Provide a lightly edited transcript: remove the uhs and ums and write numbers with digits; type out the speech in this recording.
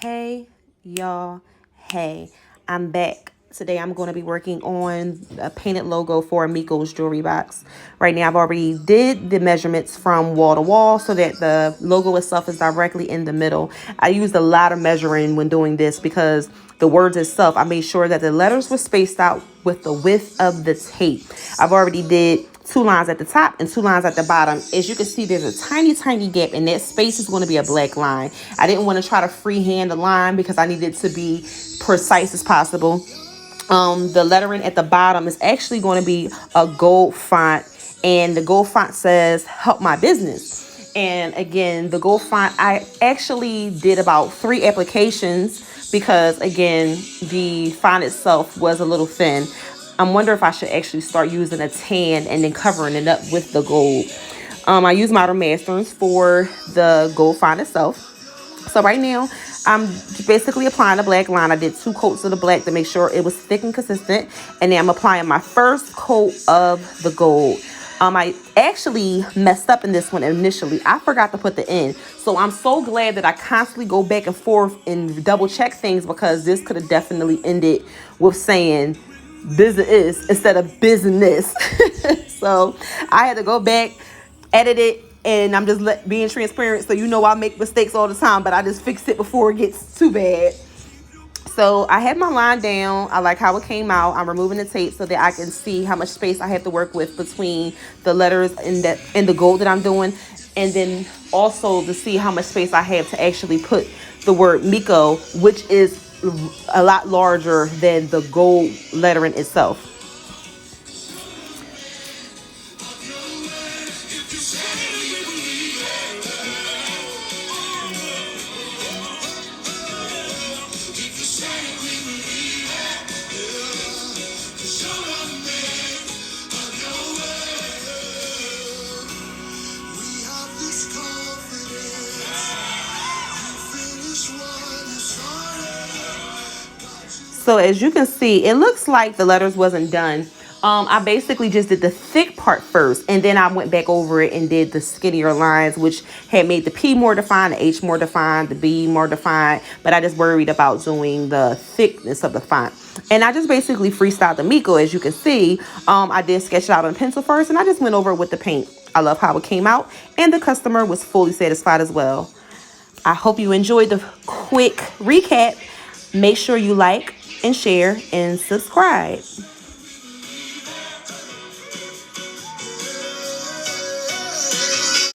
Hey, y'all. Hey, I'm back. Today I'm going to be working on a painted logo for Miko's jewelry box. Right now I've already did the measurements from wall to wall so that the logo itself is directly in the middle. I used a lot of measuring when doing this because the words itself, I made sure that the letters were spaced out with the width of the tape. I've already did 2 lines at the top and 2 lines at the bottom. As you can see, there's a tiny gap, and that space is going to be a black line. I didn't want to try to freehand the line because I needed to be precise as possible. The lettering at the bottom is actually going to be a gold font, and the gold font says "Help My Business." And again, the gold font, I actually did about 3 applications because again, the font itself was a little thin. I wonder if I should actually start using a tan and then covering it up with the gold. I use Modern Masters for the gold font itself. So right now, I'm basically applying the black line. I did 2 coats of the black to make sure it was thick and consistent. And then I'm applying my first coat of the gold. I actually messed up in this one initially. I forgot to put the N. So I'm so glad that I constantly go back and forth and double check things, because this could have definitely ended with saying business instead of business. So I had to go back, edit it, and I'm just being transparent. So I make mistakes all the time, but I just fix it before it gets too bad. So I had my line down. I like how it came out. I'm removing the tape so that I can see how much space I have to work with between the letters and the gold that I'm doing. And then also to see how much space I have to actually put the word Miko, which is a lot larger than the gold lettering itself. So as you can see, it looks like the letters wasn't done. I basically just did the thick part first, and then I went back over it and did the skinnier lines, which had made the P more defined, the H more defined, the B more defined, but I just worried about doing the thickness of the font. And I just basically freestyled the Miko. As you can see, I did sketch it out on pencil first, and I just went over it with the paint. I love how it came out, and the customer was fully satisfied as well. I hope you enjoyed the quick recap. Make sure you like and share and subscribe.